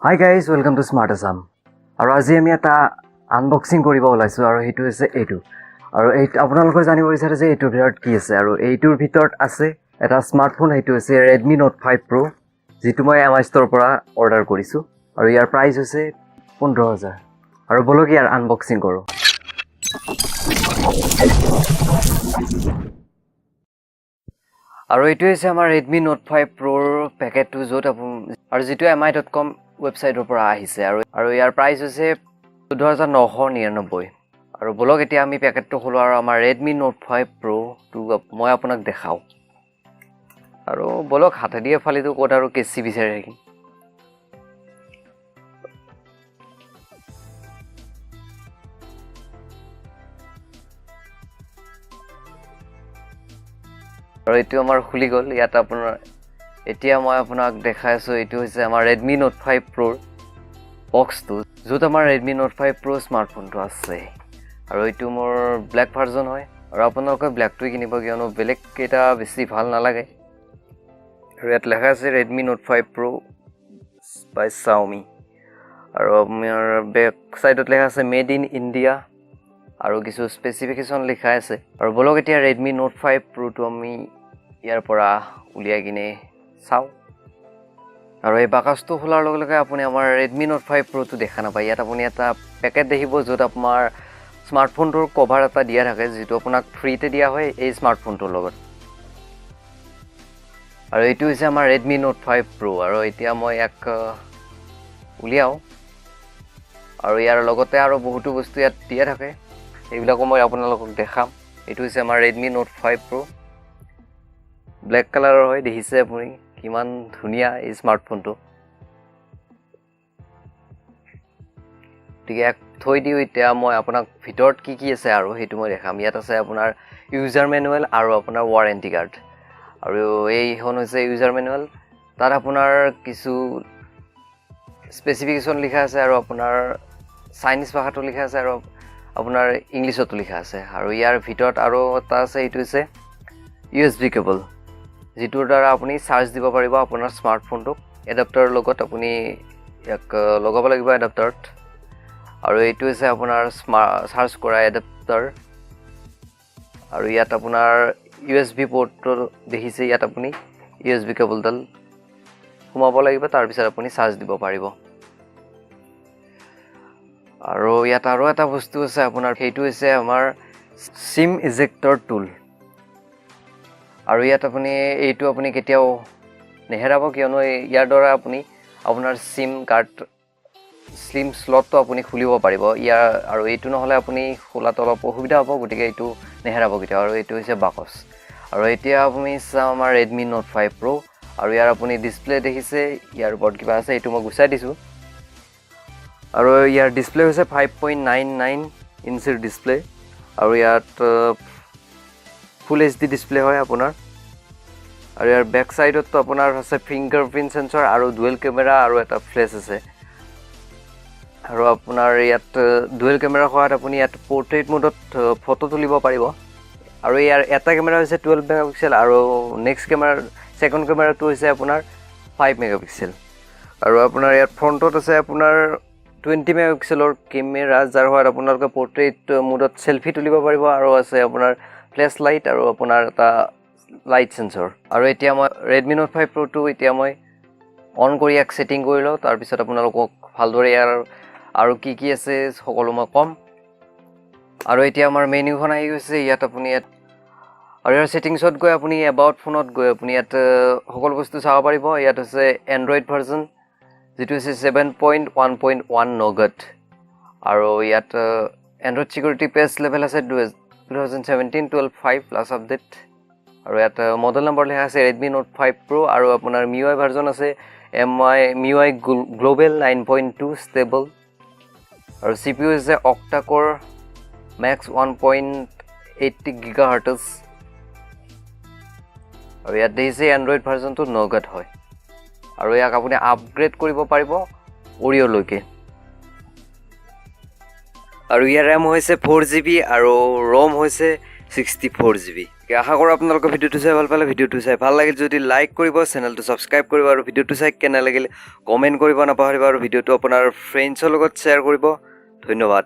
Hi guys, welcome to Smart Assam. আৰু আজি আমি এটা আনবক্সিং কৰিব ওলাইছো আৰু সেইটো হৈছে এইটো। আৰু এই আপোনালোকে জানিব বিচাৰে যে এইটোৰ ভিতৰত কি আছে আৰু এইটোৰ ভিতৰত আছে এটা স্মাৰ্টফোন সেইটো হৈছে Redmi Note 5 Pro যিটো মই Amazon ষ্টৰৰ পৰা অৰ্ডাৰ কৰিছো আৰু ইয়াৰ প্ৰাইস হৈছে 15000 আৰু বলক ইয়াৰ আনবক্সিং কৰো। আৰু এইটো হৈছে আমাৰ Redmi Note 5 Pro পেকেটটো য'ত আৰু যেটো mi.com ৱেবসাইটৰ পৰা আহিছে আৰু ইয়াৰ প্ৰাইস হৈছে 14999 আৰু বলক এতিয়া আমি পেকেটটো খোলো আৰু আমাৰ Redmi Note 5 Pro টো মই আপোনাক দেখাও আৰু বলক হাতে দিয়ে ফালিটো কোড আৰু কেচি বিচাৰি ৰাখিম আৰু এইটো আমাৰ খুলি গল ইয়াত আপোনাৰ এতিয়া মই আপোনাক দেখাইছো এইটো হৈছে আমাৰ Redmi Note 5 Pro বক্সটো য'ত আমাৰ Redmi Note 5 Pro স্মাৰ্টফোনটো আছে আৰু এইটো মোৰ ব্ল্যাক ভাৰ্জন হয় আৰু আপোনালোকে ব্ল্যাকটো কিনিব কিয়নো বেলেগ কেটা বেছি ভাল নালাগে আৰু ইয়াত লেখা আছে Redmi Note 5 Pro by Xiaomi আৰু আমাৰ বেক সাইডত লেখা আছে মেড ইন ইন্ডিয়া আৰু কিছু স্পেসিফিকেশন লিখা আছে আৰু বলক এতিয়া Redmi Note 5 Pro টো আমি ইয়াৰ পৰা উলিয়াই কিনে চাও আৰু এই বাকচটো খোলাৰ লগে লগে আপুনি আমাৰ Redmi Note 5 Pro টো দেখা নাপায় ইয়াত আপুনি এটা পেকেট দেখিব য'ত আপোনাৰ স্মাৰ্টফোনটোৰ কভাৰ এটা দিয়া থাকে যেটো আপোনাক ফ্ৰীতে দিয়া হয় এই স্মাৰ্টফোনটোৰ লগত আৰু এইটো হৈছে আমাৰ Redmi Note 5 Pro আৰু এতিয়া মই এক উলিয়াও আৰু ইয়াৰ লগতে আৰু বহুতো বস্তু ইয়াত দিয়া থাকে এইবিলাকো মই আপোনালোকক দেখাম এইটো হৈছে আমাৰ Redmi Note 5 Pro ব্ল্যাক কালাৰৰ হয় দেখিছে আপুনি কিমান ধুনিয়া এই স্মাৰ্টফোনটো ঠিক আছে থৈ দিও এতিয়া মই আপোনাক ভিতৰত কি আছে আৰু হেতু মই দেখাম ইয়াত আছে আপোনাৰ ইউজাৰ মেনুৱেল আৰু আপোনাৰ ওয়াৰেন্টি কাৰ্ড আৰু এইখন হৈছে ইউজাৰ মেনুৱেল তাত আপোনাৰ কিছু স্পেসিফিকেশন লিখা আছে আৰু আপোনাৰ চাইনিজ ভাষাটো লিখা আছে আৰু আপোনাৰ ইংলিছতো লিখা আছে আৰু ইয়াৰ ভিতৰত আৰু এটা আছে এইটো হৈছে USB কেবল যেটোৰ দ্বাৰা আপুনি চাৰ্জ দিব পাৰিব আপোনাৰ স্মাৰ্টফোনটো এডাপ্টাৰৰ লগত আপুনি এক লগাব লাগিব এডাপ্টাৰত আৰু এইটো হৈছে আপোনাৰ চাৰ্জ কৰা এডাপ্টাৰ আৰু ইয়াত আপোনাৰ USB পোৰ্টটো দেখিছে ইয়াত আপুনি USB কেবলডাল সোমাব লাগিব তাৰ পিছত আপুনি চাৰ্জ দিব পাৰিব আৰু ইয়াত আৰু এটা বস্তু আছে আপোনাৰ সেইটো হৈছে আমাৰ সিম ইজেক্টৰ টুল আৰু ইয়াত আপুনি এইটো আপুনি কেতিয়াও নেহেৰাব কিয়নো ইয়াৰ দ্বাৰা আপুনি আপোনাৰ সিম কাৰ্ড স্লিম স্লটটো আপুনি খুলিব পাৰিব ইয়াৰ আৰু এইটো নহলে আপুনি খোলাত অলপ অসুবিধা হ'ব গতিকে এইটো নেহেৰাব কেতিয়াও আৰু এইটো হৈছে বাকচ আৰু এতিয়া আপুনি চাও আমাৰ Redmi Note 5 Pro আৰু ইয়াৰ আপুনি ডিসপ্লে দেখিছে ইয়াৰ ওপৰত কিবা আছে এইটো মই গুচাই দিছো আৰু ইয়াৰ ডিসপ্লে হৈছে 5.99 ইঞ্চিৰ ডিসপ্লে আৰু ইয়াত ফুল HD ডিসপ্লে হয় আপোনাৰ আৰু ইয়াৰ বেক সাইডত তো আপোনাৰ আছে ফিংগাৰপ্ৰিন্ট সেন্সৰ আৰু ডুৱেল কেমেৰা আৰু এটা ফ্ল্যাশ আছে আৰু আপোনাৰ ইয়াত ডুৱেল কেমেৰা হোৱাত আপুনি ইয়াত পোৰ্ট্ৰেইট মোডত ফটো তুলিব পাৰিব আৰু ইয়াৰ এটা কেমেৰা হৈছে 12 মেগাপিক্সেল আৰু নেক্সট কেমেৰা সেকেন্ড কেমেৰাটো হৈছে আপোনাৰ 5 মেগাপিক্সেল আৰু আপোনাৰ ইয়াত ফ্ৰন্টত আছে আপোনাৰ 20 মেগাপিক্সেলৰ কেমেৰা যাৰ হোৱাত আপোনালোকে পোৰ্ট্ৰেইট মোডত সেলফি তুলিব পাৰিব আৰু আছে আপোনাৰ ফ্ল্যাশ লাইট আৰু আপোনাৰ এটা লাইট সেন্সৰ আৰু এতিয়া মই Redmi Note 5 Pro টো এতিয়া মই অন কৰি এক সেটিং কৰি লও তাৰ পিছত আপোনালোকক ভালদৰে ইয়াৰ আৰু কি আছে সকলো মই কম আৰু এতিয়া আমাৰ মেনুখন আহি গৈছে ইয়াত আপুনি আৰু ইয়াৰ সেটিংছত গৈ আপুনি এবাউট ফোনত গৈ আপুনি ইয়াত সকলো বস্তু চাব পাৰিব ইয়াত আছে এন্ড্ৰইড ভাৰ্জন যেটো হৈছে 7.1.1 নগট আৰু ইয়াত এন্ড্ৰইড সিকিউৰিটি পেজ লেভেল আছে 2017-12.5 প্লাস আপডেট আৰু ইয়াত মডেল নম্বৰ লেখা আছে Redmi Note 5 Pro আৰু আপোনাৰ MIUI ভাৰ্জন আছে MIUI Global 9.2 stable আৰু CPU is a octa-core max 1.80 GHz আৰু ইয়াত দেখিছে এন্ড্ৰইড ভাৰ্জনটো নগট হয় আৰু ইয়াক আপুনি আপগ্ৰেড কৰিব পাৰিব Oreo লৈকে আৰু ইয়াৰ RAM হৈছে 4GB আৰু ROM হৈছে 64GB আশা কৰোঁ আপোনালোকে ভিডিঅ'টো চাই ভাল পালে। ভিডিঅ'টো চাই ভাল লাগিল যদি লাইক কৰিব, চেনেলটো ছাবস্ক্ৰাইব কৰিব আৰু ভিডিঅ'টো চাই কেনে লাগিল কমেণ্ট কৰিব নাপাহৰিব আৰু ভিডিঅ'টো আপোনাৰ ফ্ৰেণ্ডছৰ লগত শ্বেয়াৰ কৰিব। ধন্যবাদ।